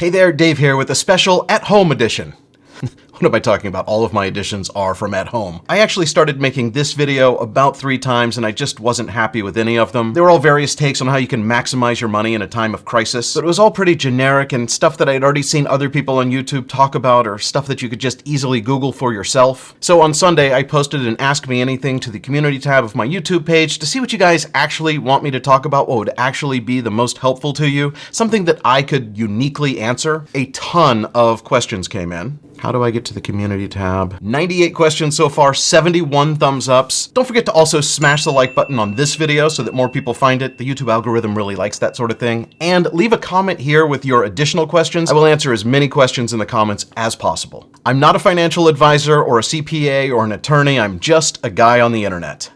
Hey there, Dave here with a special at-home edition. What am I talking about? All of my editions are from at home. I actually started making this video about 3 times and I just wasn't happy with any of them. They were all various takes on how you can maximize your money in a time of crisis, but it was all pretty generic and stuff that I'd already seen other people on YouTube talk about or stuff that you could just easily Google for yourself. So on Sunday, I posted an Ask Me Anything to the community tab of my YouTube page to see what you guys actually want me to talk about, what would actually be the most helpful to you, something that I could uniquely answer. A ton of questions came in. How do I get to the community tab? 98 questions so far, 71 thumbs ups. Don't forget to also smash the like button on this video so that more people find it. The YouTube algorithm really likes that sort of thing. And leave a comment here with your additional questions. I will answer as many questions in the comments as possible. I'm not a financial advisor or a CPA or an attorney. I'm just a guy on the internet.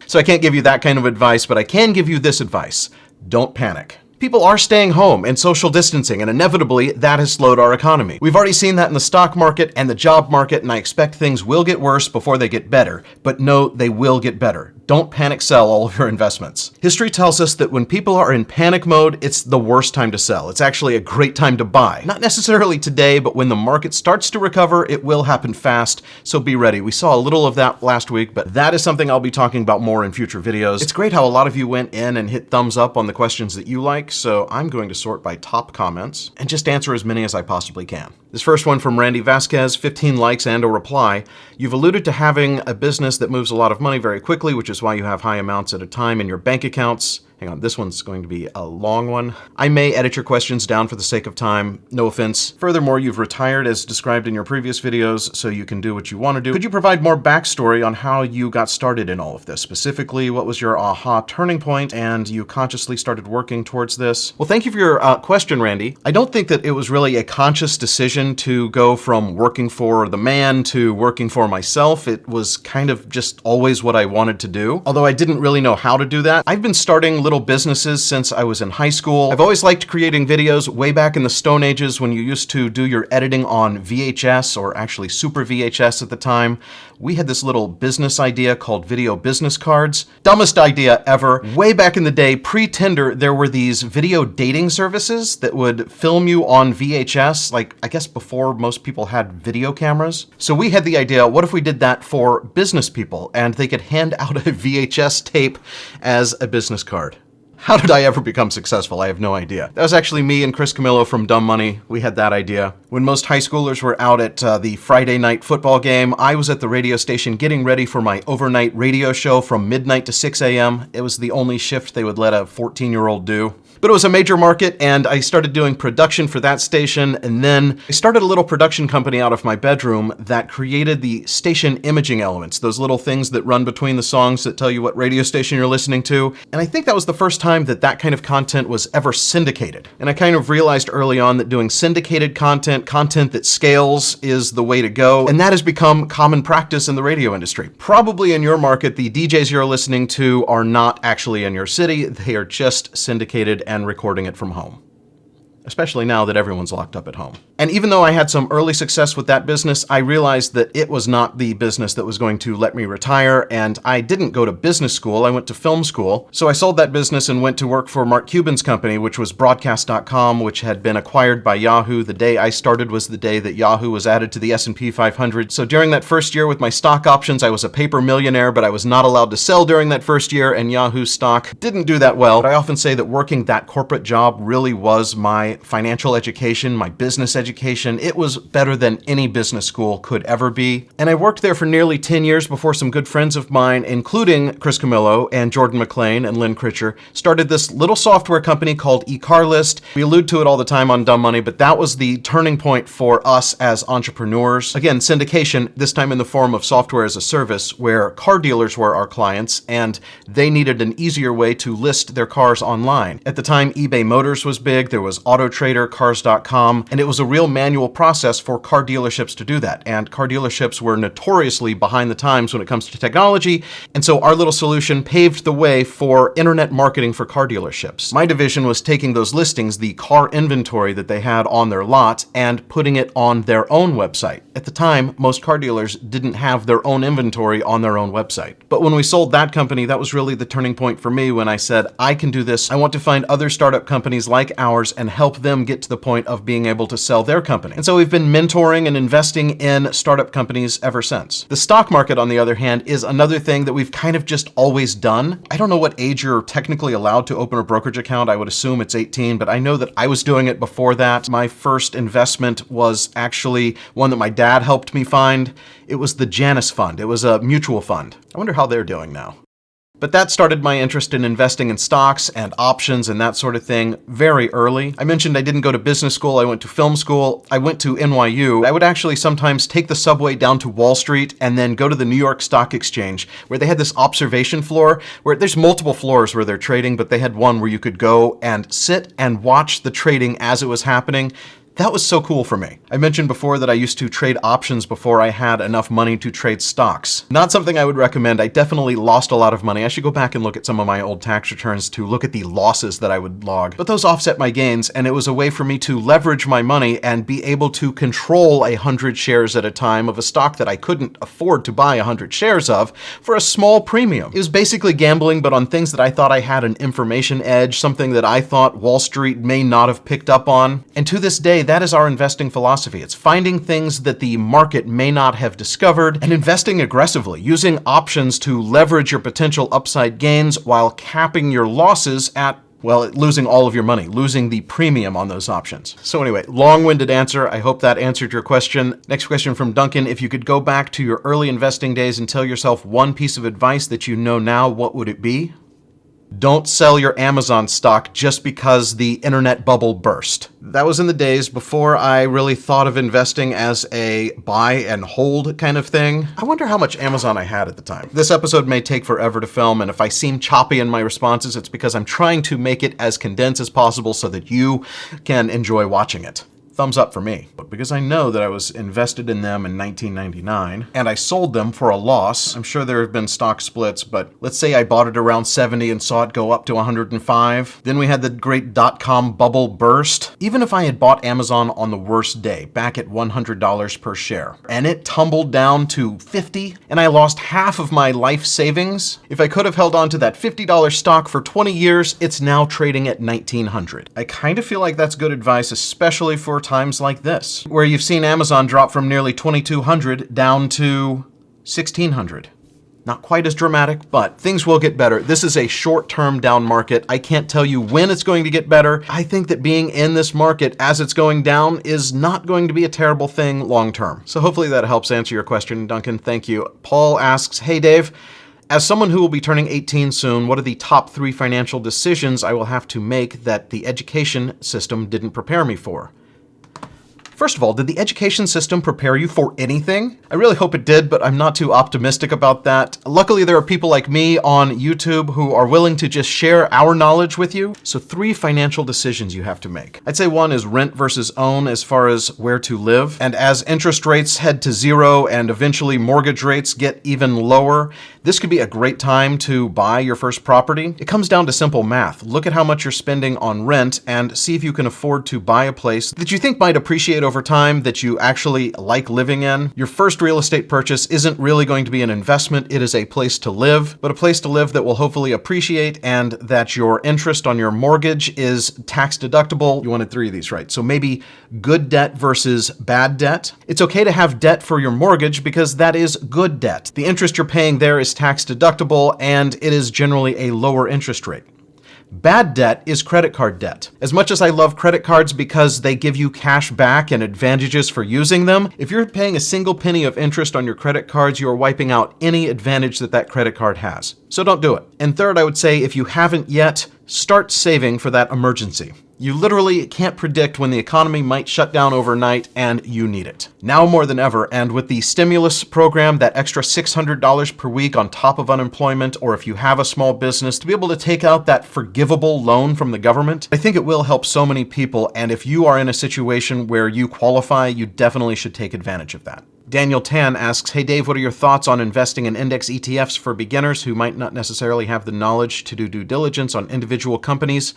So I can't give you that kind of advice, but I can give you this advice. Don't panic. People are staying home and social distancing, and inevitably that has slowed our economy. We've already seen that in the stock market and the job market, and I expect things will get worse before they get better. But no, they will get better. Don't panic sell all of your investments. History tells us that when people are in panic mode, it's the worst time to sell. It's actually a great time to buy. Not necessarily today, but when the market starts to recover, it will happen fast, so be ready. We saw a little of that last week, but that is something I'll be talking about more in future videos. It's great how a lot of you went in and hit thumbs up on the questions that you like, so I'm going to sort by top comments and just answer as many as I possibly can. This first one from Randy Vasquez, 15 likes and a reply. You've alluded to having a business that moves a lot of money very quickly, which is why you have high amounts at a time in your bank accounts. Hang on, this one's going to be a long one. I may edit your questions down for the sake of time. No offense. Furthermore, you've retired as described in your previous videos, so you can do what you want to do. Could you provide more backstory on how you got started in all of this? Specifically, what was your aha turning point and you consciously started working towards this? Well, thank you for your question, Randy. I don't think that it was really a conscious decision to go from working for the man to working for myself. It was kind of just always what I wanted to do, although I didn't really know how to do that. I've been starting little businesses since I was in high school. I've always liked creating videos way back in the Stone Ages when you used to do your editing on VHS, or actually Super VHS at the time. We had this little business idea called video business cards. Dumbest idea ever. Way back in the day, pre-Tinder, there were these video dating services that would film you on VHS, like I guess before most people had video cameras. So we had the idea, what if we did that for business people and they could hand out a VHS tape as a business card? How did I ever become successful? I have no idea. That was actually me and Chris Camillo from Dumb Money. We had that idea. When most high schoolers were out at the Friday night football game, I was at the radio station getting ready for my overnight radio show from midnight to 6 a.m. It was the only shift they would let a 14-year-old do. But it was a major market, and I started doing production for that station, and then I started a little production company out of my bedroom that created the station imaging elements, those little things that run between the songs that tell you what radio station you're listening to. And I think that was the first time that that kind of content was ever syndicated. And I kind of realized early on that doing syndicated content that scales, is the way to go, and that has become common practice in the radio industry. Probably in your market, the DJs you're listening to are not actually in your city, they are just syndicated and recording it from home. Especially now that everyone's locked up at home. And even though I had some early success with that business, I realized that it was not the business that was going to let me retire, and I didn't go to business school, I went to film school. So I sold that business and went to work for Mark Cuban's company, which was Broadcast.com, which had been acquired by Yahoo. The day I started was the day that Yahoo was added to the S&P 500. So during that first year with my stock options, I was a paper millionaire, but I was not allowed to sell during that first year, and Yahoo stock didn't do that well. But I often say that working that corporate job really was my financial education, my business education. It was better than any business school could ever be. And I worked there for nearly 10 years before some good friends of mine, including Chris Camillo and Jordan McLean and Lynn Critcher, started this little software company called eCarList. We allude to it all the time on Dumb Money, but that was the turning point for us as entrepreneurs. Again, syndication, this time in the form of software as a service, where car dealers were our clients, and they needed an easier way to list their cars online. At the time, eBay Motors was big, there was AutoTrader, Cars.com, and it was a real manual process for car dealerships to do that. And car dealerships were notoriously behind the times when it comes to technology, and so our little solution paved the way for internet marketing for car dealerships. My division was taking those listings, the car inventory that they had on their lot, and putting it on their own website. At the time, most car dealers didn't have their own inventory on their own website. But when we sold that company, that was really the turning point for me when I said, I can do this. I want to find other startup companies like ours and help help them get to the point of being able to sell their company. And so we've been mentoring and investing in startup companies ever since. The stock market, on the other hand, is another thing that we've kind of just always done. I don't know what age you're technically allowed to open a brokerage account. I would assume it's 18, but I know that I was doing it before that. My first investment was actually one that my dad helped me find. It was the Janus Fund. It was a mutual fund. I wonder how they're doing now. But that started my interest in investing in stocks and options and that sort of thing very early. I mentioned I didn't go to business school. I went to film school. I went to NYU. I would actually sometimes take the subway down to Wall Street and then go to the New York Stock Exchange, where they had this observation floor where there's multiple floors where they're trading, but they had one where you could go and sit and watch the trading as it was happening. That was so cool for me. I mentioned before that I used to trade options before I had enough money to trade stocks. Not something I would recommend. I definitely lost a lot of money. I should go back and look at some of my old tax returns to look at the losses that I would log. But those offset my gains, and it was a way for me to leverage my money and be able to control 100 shares at a time of a stock that I couldn't afford to buy 100 shares of for a small premium. It was basically gambling, but on things that I thought I had an information edge, something that I thought Wall Street may not have picked up on. And to this day, that is our investing philosophy. It's finding things that the market may not have discovered and investing aggressively, using options to leverage your potential upside gains while capping your losses at, well, losing all of your money, losing the premium on those options. So anyway, long-winded answer. I hope that answered your question. Next question from Duncan. If you could go back to your early investing days and tell yourself one piece of advice that you know now, what would it be? Don't sell your Amazon stock just because the internet bubble burst. That was in the days before I really thought of investing as a buy and hold kind of thing. I wonder how much Amazon I had at the time. This episode may take forever to film, and if I seem choppy in my responses, it's because I'm trying to make it as condensed as possible so that you can enjoy watching it. Thumbs up for me. But because I know that I was invested in them in 1999 and I sold them for a loss, I'm sure there have been stock splits, but let's say I bought it around 70 and saw it go up to 105. Then we had the great dot-com bubble burst. Even if I had bought Amazon on the worst day, back at $100 per share, and it tumbled down to 50 and I lost half of my life savings, if I could have held on to that $50 stock for 20 years, it's now trading at $1,900. I kind of feel like that's good advice, especially for times like this, where you've seen Amazon drop from nearly $2,200 down to $1,600. Not quite as dramatic, but things will get better. This is a short-term down market. I can't tell you when it's going to get better. I think that being in this market as it's going down is not going to be a terrible thing long-term. So hopefully that helps answer your question, Duncan. Thank you. Paul asks, hey Dave, as someone who will be turning 18 soon, what are the top 3 financial decisions I will have to make that the education system didn't prepare me for? First of all, did the education system prepare you for anything? I really hope it did, but I'm not too optimistic about that. Luckily, there are people like me on YouTube who are willing to just share our knowledge with you. So 3 financial decisions you have to make. I'd say 1 is rent versus own as far as where to live. And as interest rates head to 0 and eventually mortgage rates get even lower, this could be a great time to buy your first property. It comes down to simple math. Look at how much you're spending on rent and see if you can afford to buy a place that you think might appreciate over time, that you actually like living in. Your first real estate purchase isn't really going to be an investment. It is a place to live, but a place to live that will hopefully appreciate and that your interest on your mortgage is tax deductible. You wanted 3 of these, right? So maybe good debt versus bad debt. It's okay to have debt for your mortgage because that is good debt. The interest you're paying there is tax deductible and it is generally a lower interest rate. Bad debt is credit card debt. As much as I love credit cards because they give you cash back and advantages for using them, if you're paying a single penny of interest on your credit cards, you are wiping out any advantage that that credit card has. So don't do it. And third, I would say if you haven't yet, start saving for that emergency. You literally can't predict when the economy might shut down overnight and you need it. Now more than ever, and with the stimulus program, that extra $600 per week on top of unemployment, or if you have a small business, to be able to take out that forgivable loan from the government, I think it will help so many people. And if you are in a situation where you qualify, you definitely should take advantage of that. Daniel Tan asks, hey Dave, what are your thoughts on investing in index ETFs for beginners who might not necessarily have the knowledge to do due diligence on individual companies?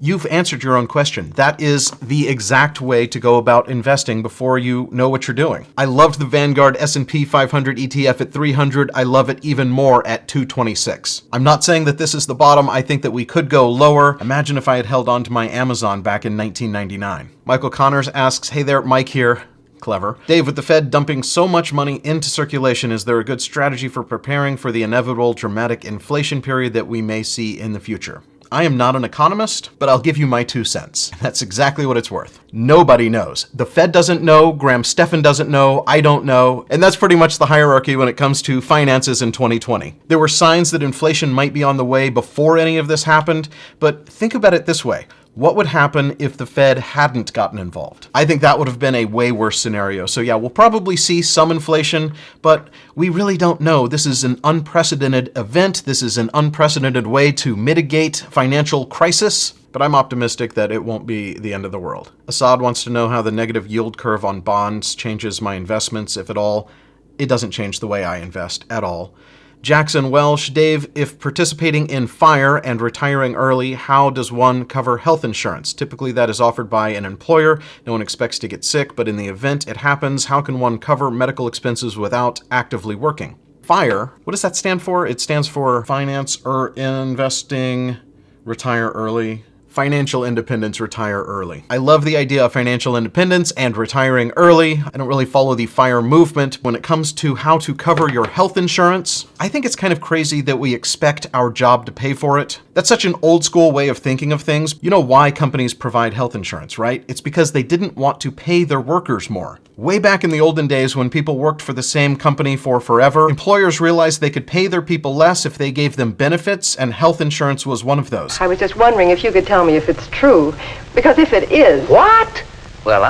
You've answered your own question. That is the exact way to go about investing before you know what you're doing. I loved the Vanguard S&P 500 ETF at 300. I love it even more at 226. I'm not saying that this is the bottom. I think that we could go lower. Imagine if I had held on to my Amazon back in 1999. Michael Connors asks, hey there, Mike here. Clever. Dave, with the Fed dumping so much money into circulation, is there a good strategy for preparing for the inevitable dramatic inflation period that we may see in the future? I am not an economist, but I'll give you my 2 cents. That's exactly what it's worth. Nobody knows. The Fed doesn't know, Graham Stephan doesn't know, I don't know, and that's pretty much the hierarchy when it comes to finances in 2020. There were signs that inflation might be on the way before any of this happened, but think about it this way. What would happen if the Fed hadn't gotten involved? I think that would have been a way worse scenario. So yeah, we'll probably see some inflation, but we really don't know. This is an unprecedented event. This is an unprecedented way to mitigate financial crisis, but I'm optimistic that it won't be the end of the world. Assad wants to know how the negative yield curve on bonds changes my investments, if at all. It doesn't change the way I invest at all. Jackson Welsh, Dave, if participating in FIRE and retiring early, how does one cover health insurance? Typically that is offered by an employer. No one expects to get sick, but in the event it happens, how can one cover medical expenses without actively working? FIRE, what does that stand for? It stands for Finance or Investing, Retire Early. Financial independence, retire early. I love the idea of financial independence and retiring early. I don't really follow the FIRE movement. When it comes to how to cover your health insurance, I think it's kind of crazy that we expect our job to pay for it. That's such an old school way of thinking of things. You know why companies provide health insurance, right? It's because they didn't want to pay their workers more. Way back in the olden days when people worked for the same company for forever, employers realized they could pay their people less if they gave them benefits, and health insurance was one of those. I was just wondering if you could tell me if it's true, because if it is... What? Well,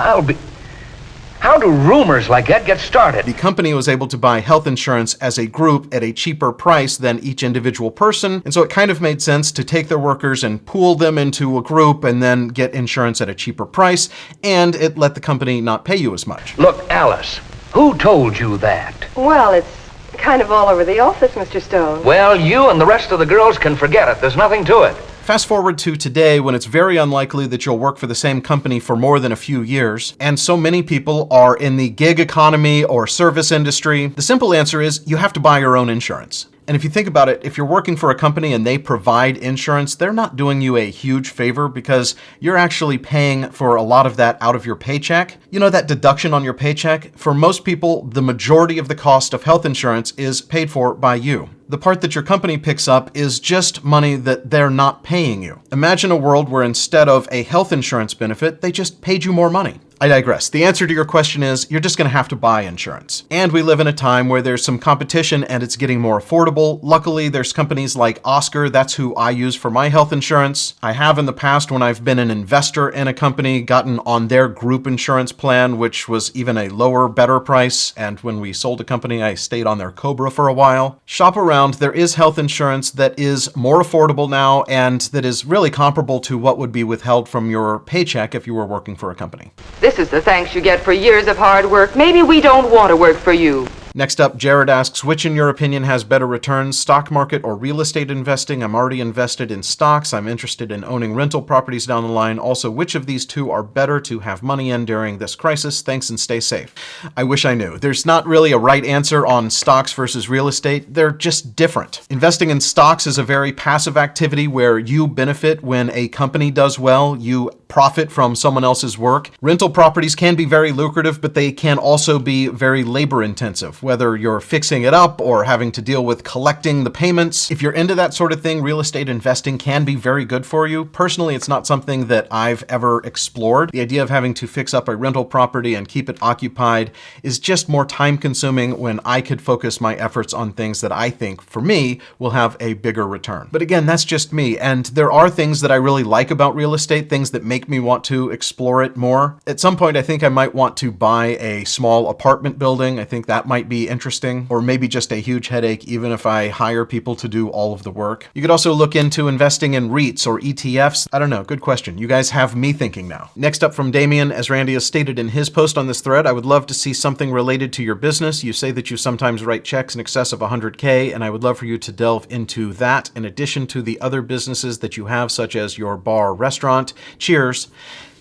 how do rumors like that get started? The company was able to buy health insurance as a group at a cheaper price than each individual person, and so it kind of made sense to take their workers and pool them into a group and then get insurance at a cheaper price, and it let the company not pay you as much. Look, Alice, who told you that? Well, it's kind of all over the office, Mr. Stone. Well, you and the rest of the girls can forget it. There's nothing to it. Fast forward to today when it's very unlikely that you'll work for the same company for more than a few years, and so many people are in the gig economy or service industry. The simple answer is you have to buy your own insurance. And if you think about it, if you're working for a company and they provide insurance, they're not doing you a huge favor because you're actually paying for a lot of that out of your paycheck. You know, that deduction on your paycheck? For most people, the majority of the cost of health insurance is paid for by you. The part that your company picks up is just money that they're not paying you. Imagine a world where instead of a health insurance benefit, they just paid you more money. I digress. The answer to your question is you're just going to have to buy insurance. And we live in a time where there's some competition and it's getting more affordable. Luckily, there's companies like Oscar. That's who I use for my health insurance. I have in the past, when I've been an investor in a company, gotten on their group insurance plan, which was even a lower, better price. And when we sold a company, I stayed on their Cobra for a while. Shop around. There is health insurance that is more affordable now and that is really comparable to what would be withheld from your paycheck if you were working for a company. This is the thanks you get for years of hard work. Maybe we don't want to work for you. Next up, Jared asks, which in your opinion has better returns, stock market or real estate investing? I'm already invested in stocks. I'm interested in owning rental properties down the line. Also, which of these two are better to have money in during this crisis? Thanks and stay safe. I wish I knew. There's not really a right answer on stocks versus real estate. They're just different. Investing in stocks is a very passive activity where you benefit when a company does well. You profit from someone else's work. Rental properties can be very lucrative, but they can also be very labor intensive, whether you're fixing it up or having to deal with collecting the payments. If you're into that sort of thing, real estate investing can be very good for you. Personally, it's not something that I've ever explored. The idea of having to fix up a rental property and keep it occupied is just more time consuming when I could focus my efforts on things that I think, for me, will have a bigger return. But again, that's just me. And there are things that I really like about real estate, things that make make me want to explore it more. At some point, I think I might want to buy a small apartment building. I think that might be interesting, or maybe just a huge headache, even if I hire people to do all of the work. You could also look into investing in REITs or ETFs. I don't know. Good question. You guys have me thinking now. Next up from Damien, as Randy has stated in his post on this thread, I would love to see something related to your business. You say that you sometimes write checks in excess of 100K, and I would love for you to delve into that in addition to the other businesses that you have, such as your bar, restaurant. Cheers.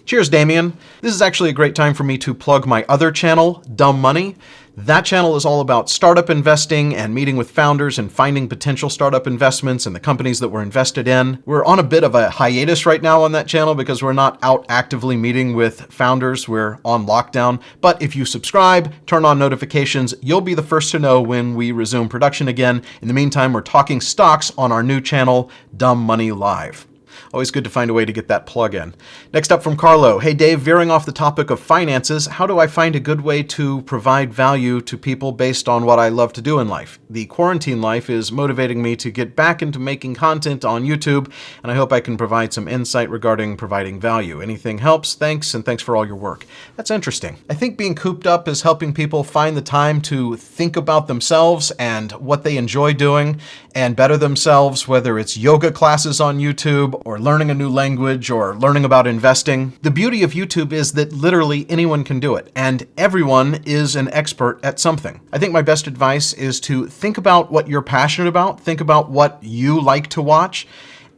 Cheers, Damien. This is actually a great time for me to plug my other channel, Dumb Money. That channel is all about startup investing and meeting with founders and finding potential startup investments and the companies that we're invested in. We're on a bit of a hiatus right now on that channel because we're not out actively meeting with founders. We're on lockdown. But if you subscribe, turn on notifications, you'll be the first to know when we resume production again. In the meantime, we're talking stocks on our new channel, Dumb Money Live. Always good to find a way to get that plug in. Next up from Carlo. Hey Dave, veering off the topic of finances, how do I find a good way to provide value to people based on what I love to do in life? The quarantine life is motivating me to get back into making content on YouTube, and I hope I can provide some insight regarding providing value. Anything helps, thanks, and thanks for all your work. That's interesting. I think being cooped up is helping people find the time to think about themselves and what they enjoy doing and better themselves, whether it's yoga classes on YouTube or learning a new language or learning about investing. The beauty of YouTube is that literally anyone can do it, and everyone is an expert at something. I think my best advice is to think about what you're passionate about, think about what you like to watch,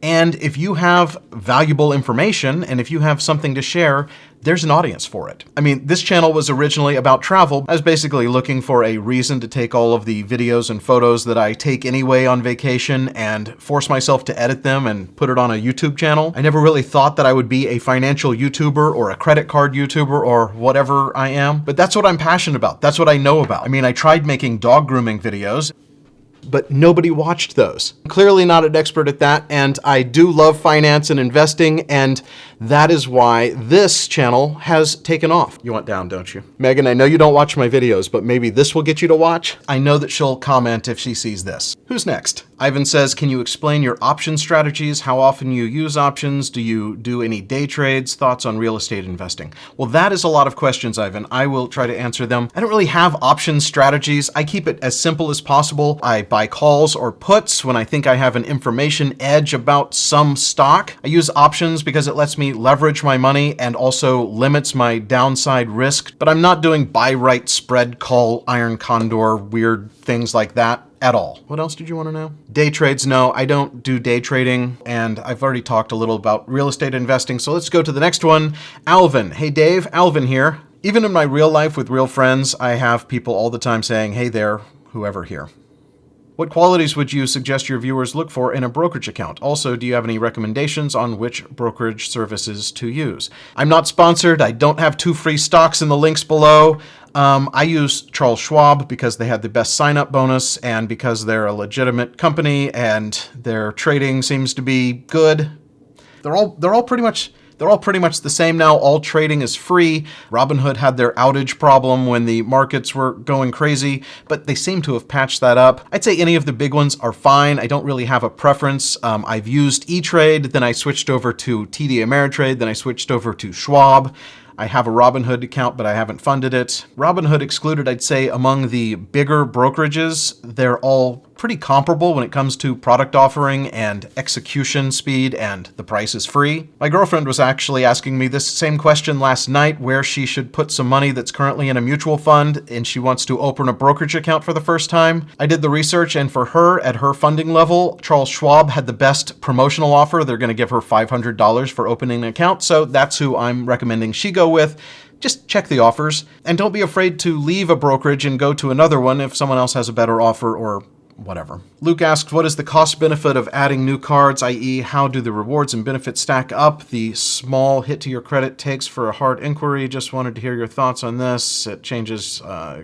and if you have valuable information and if you have something to share, there's an audience for it. I mean, this channel was originally about travel. I was basically looking for a reason to take all of the videos and photos that I take anyway on vacation and force myself to edit them and put it on a YouTube channel. I never really thought that I would be a financial YouTuber or a credit card YouTuber or whatever I am, but that's what I'm passionate about. That's what I know about. I mean, I tried making dog grooming videos, but nobody watched those. I'm clearly not an expert at that, and I do love finance and investing, and that is why this channel has taken off. You want down, don't you? Megan, I know you don't watch my videos, but maybe this will get you to watch. I know that she'll comment if she sees this. Who's next? Ivan says, can you explain your option strategies? How often you use options? Do you do any day trades? Thoughts on real estate investing? Well, that is a lot of questions, Ivan. I will try to answer them. I don't really have option strategies. I keep it as simple as possible. I buy calls or puts when I think I have an information edge about some stock. I use options because it lets me leverage my money and also limits my downside risk, but I'm not doing buy right spread call, iron condor, weird things like that at all. What else did you want to know? Day trades, no, I don't do day trading, and I've already talked a little about real estate investing, so let's go to the next one. Alvin. Hey Dave, Alvin here. Even in my real life with real friends, I have people all the time saying, hey there, whoever here. What qualities would you suggest your viewers look for in a brokerage account? Also, do you have any recommendations on which brokerage services to use? I'm not sponsored. I don't have 2 free stocks in the links below. I use Charles Schwab because they had the best sign-up bonus and because they're a legitimate company and their trading seems to be good. They're all pretty much the same now. All trading is free. Robinhood had their outage problem when the markets were going crazy, but they seem to have patched that up. I'd say any of the big ones are fine. I don't really have a preference. I've used E-Trade, then I switched over to TD Ameritrade, then I switched over to Schwab. I have a Robinhood account, but I haven't funded it. Robinhood excluded, I'd say among the bigger brokerages, they're all pretty comparable when it comes to product offering and execution speed, and the price is free. My girlfriend was actually asking me this same question last night, where she should put some money that's currently in a mutual fund, and she wants to open a brokerage account for the first time. I did the research, and for her, at her funding level, Charles Schwab had the best promotional offer. They're going to give her $500 for opening an account, so that's who I'm recommending she go with. Just check the offers, and don't be afraid to leave a brokerage and go to another one if someone else has a better offer or whatever. Luke asks, what is the cost benefit of adding new cards, i.e. how do the rewards and benefits stack up? The small hit to your credit takes for a hard inquiry. Just wanted to hear your thoughts on this. It changes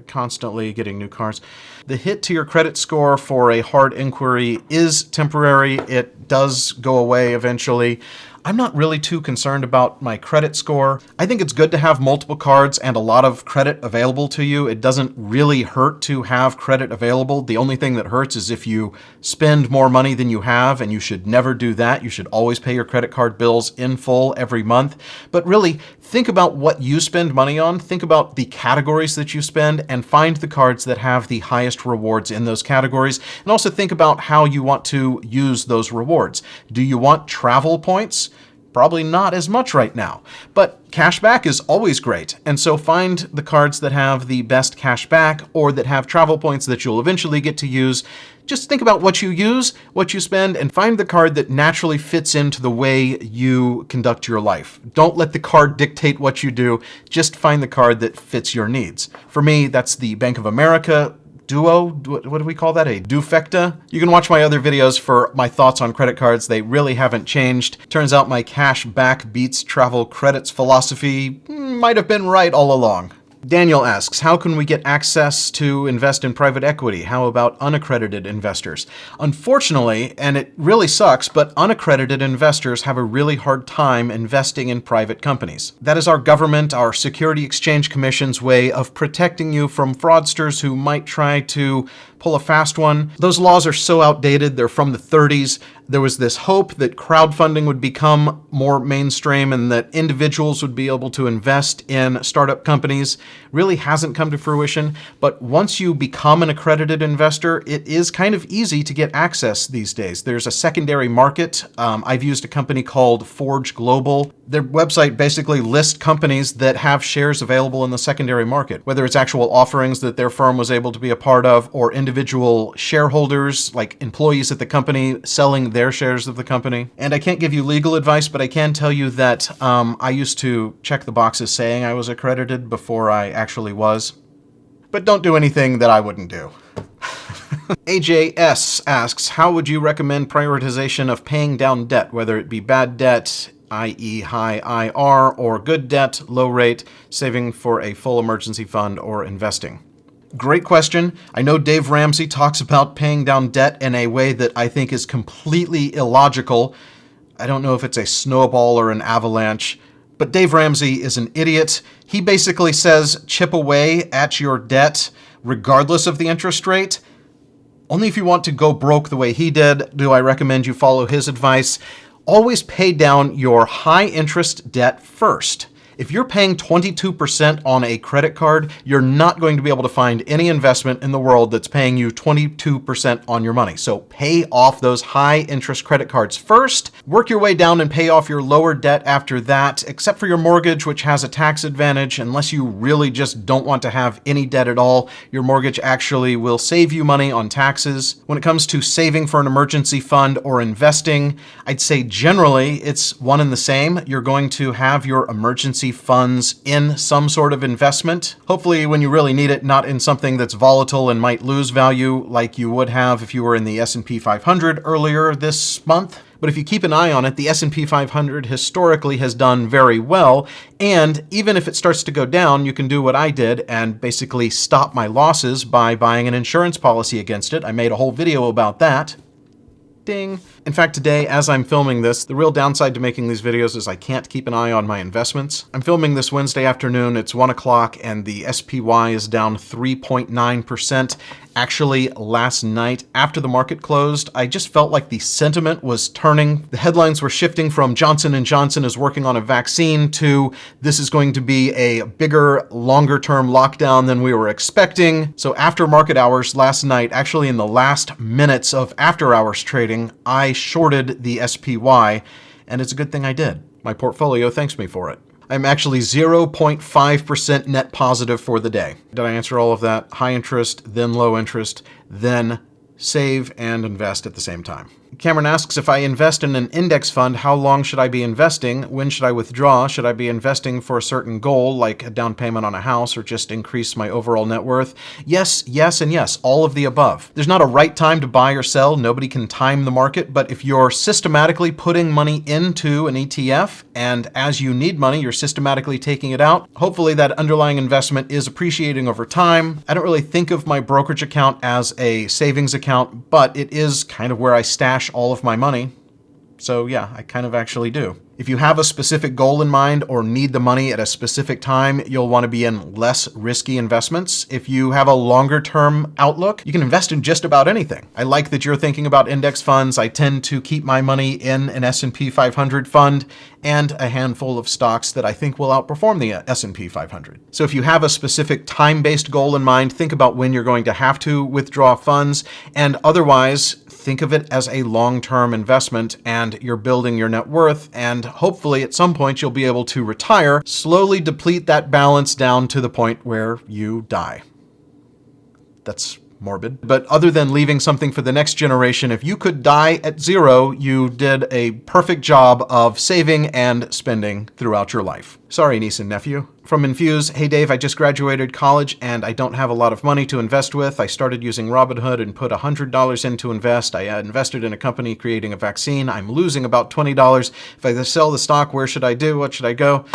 constantly getting new cards. The hit to your credit score for a hard inquiry is temporary. It does go away eventually. I'm not really too concerned about my credit score. I think it's good to have multiple cards and a lot of credit available to you. It doesn't really hurt to have credit available. The only thing that hurts is if you spend more money than you have, and you should never do that. You should always pay your credit card bills in full every month. But really, think about what you spend money on. Think about the categories that you spend and find the cards that have the highest rewards in those categories. And also think about how you want to use those rewards. Do you want travel points? Probably not as much right now, but cash back is always great. And so find the cards that have the best cash back or that have travel points that you'll eventually get to use. Just think about what you use, what you spend, and find the card that naturally fits into the way you conduct your life. Don't let the card dictate what you do. Just find the card that fits your needs. For me, that's the Bank of America Duo, what do we call that? A Dufecta? You can watch my other videos for my thoughts on credit cards. They really haven't changed. Turns out my cash back beats travel credits philosophy might have been right all along. Daniel asks, how can we get access to invest in private equity? How about unaccredited investors? Unfortunately, and it really sucks, but unaccredited investors have a really hard time investing in private companies. That is our government, our Security Exchange Commission's way of protecting you from fraudsters who might try to pull a fast one. Those laws are so outdated. They're from the 30s. There was this hope that crowdfunding would become more mainstream and that individuals would be able to invest in startup companies. Really hasn't come to fruition. But once you become an accredited investor, it is kind of easy to get access these days. There's a secondary market. I've used a company called Forge Global. Their website basically lists companies that have shares available in the secondary market, whether it's actual offerings that their firm was able to be a part of or individual shareholders, like employees at the company selling their shares of the company. And I can't give you legal advice, but I can tell you that I used to check the boxes saying I was accredited before I actually was. But don't do anything that I wouldn't do. AJS asks, how would you recommend prioritization of paying down debt, whether it be bad debt, i.e. high IR, or good debt, low rate, saving for a full emergency fund, or investing? Great question. I know Dave Ramsey talks about paying down debt in a way that I think is completely illogical. I don't know if it's a snowball or an avalanche, but Dave Ramsey is an idiot. He basically says chip away at your debt regardless of the interest rate. Only if you want to go broke the way he did do I recommend you follow his advice. Always pay down your high interest debt first. If you're paying 22% on a credit card, you're not going to be able to find any investment in the world that's paying you 22% on your money. So pay off those high interest credit cards first, work your way down and pay off your lower debt after that, except for your mortgage, which has a tax advantage. Unless you really just don't want to have any debt at all, your mortgage actually will save you money on taxes. When it comes to saving for an emergency fund or investing, I'd say generally it's one and the same. You're going to have your emergency funds in some sort of investment. Hopefully when you really need it, not in something that's volatile and might lose value like you would have if you were in the S&P 500 earlier this month. But if you keep an eye on it, the S&P 500 historically has done very well. And even if it starts to go down, you can do what I did and basically stop my losses by buying an insurance policy against it. I made a whole video about that. Ding. In fact, today, as I'm filming this, the real downside to making these videos is I can't keep an eye on my investments. I'm filming this Wednesday afternoon, it's 1 o'clock, and the SPY is down 3.9%. Actually, last night, after the market closed, I just felt like the sentiment was turning. The headlines were shifting from Johnson & Johnson is working on a vaccine to this is going to be a bigger, longer-term lockdown than we were expecting. So after market hours last night, actually in the last minutes of after-hours trading, I shorted the SPY, and it's a good thing I did. My portfolio thanks me for it. I'm actually 0.5% net positive for the day. Did I answer all of that? High interest, then low interest, then save and invest at the same time. Cameron asks, if I invest in an index fund, how long should I be investing? When should I withdraw? Should I be investing for a certain goal, like a down payment on a house, or just increase my overall net worth? Yes, yes, and yes, all of the above. There's not a right time to buy or sell. Nobody can time the market, but if you're systematically putting money into an ETF, and as you need money, you're systematically taking it out, hopefully that underlying investment is appreciating over time. I don't really think of my brokerage account as a savings account, but it is kind of where I stash all of my money. So yeah, I kind of actually do. If you have a specific goal in mind or need the money at a specific time, you'll want to be in less risky investments. If you have a longer term outlook, you can invest in just about anything. I like that you're thinking about index funds. I tend to keep my money in an S&P 500 fund and a handful of stocks that I think will outperform the S&P 500. So if you have a specific time-based goal in mind, think about when you're going to have to withdraw funds, and otherwise think of it as a long-term investment, and you're building your net worth, and hopefully at some point you'll be able to retire, slowly deplete that balance down to the point where you die. That's morbid. But other than leaving something for the next generation, if you could die at zero, you did a perfect job of saving and spending throughout your life. Sorry, niece and nephew. From Infuse, hey Dave, I just graduated college and I don't have a lot of money to invest with. I started using Robinhood and put $100 in to invest. I invested in a company creating a vaccine. I'm losing about $20. If I sell the stock, where should I do? What should I go?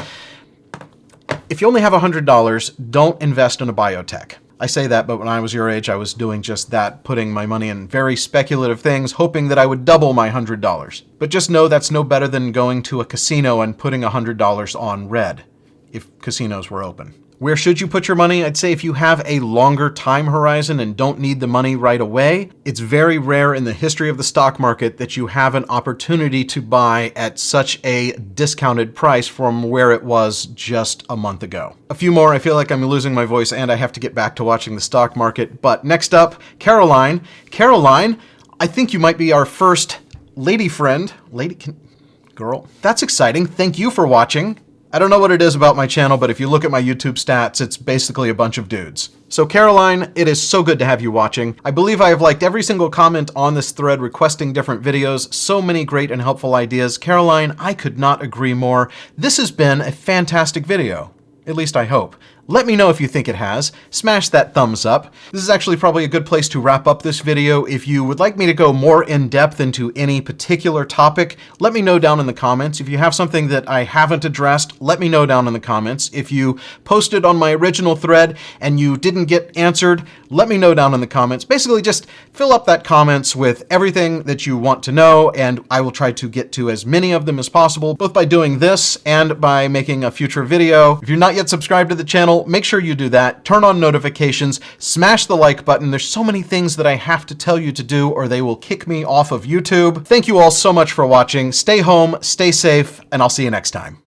If you only have $100, don't invest in a biotech. I say that, but when I was your age, I was doing just that, putting my money in very speculative things, hoping that I would double my $100. But just know that's no better than going to a casino and putting $100 on red, if casinos were open. Where should you put your money? I'd say if you have a longer time horizon and don't need the money right away, it's very rare in the history of the stock market that you have an opportunity to buy at such a discounted price from where it was just a month ago. A few more, I feel like I'm losing my voice and I have to get back to watching the stock market. But next up, Caroline. Caroline, I think you might be our first lady friend. Girl. That's exciting. Thank you for watching. I don't know what it is about my channel, but if you look at my YouTube stats, it's basically a bunch of dudes. So Caroline, it is so good to have you watching. I believe I have liked every single comment on this thread requesting different videos. So many great and helpful ideas. Caroline, I could not agree more. This has been a fantastic video. At least I hope. Let me know if you think it has. Smash that thumbs up. This is actually probably a good place to wrap up this video. If you would like me to go more in depth into any particular topic, let me know down in the comments. If you have something that I haven't addressed, let me know down in the comments. If you posted on my original thread and you didn't get answered, let me know down in the comments. Basically, just fill up that comments with everything that you want to know, and I will try to get to as many of them as possible, both by doing this and by making a future video. If you're not yet subscribed to the channel, make sure you do that. Turn on notifications, smash the like button. There's so many things that I have to tell you to do or they will kick me off of YouTube. Thank you all so much for watching. Stay home, stay safe, and I'll see you next time.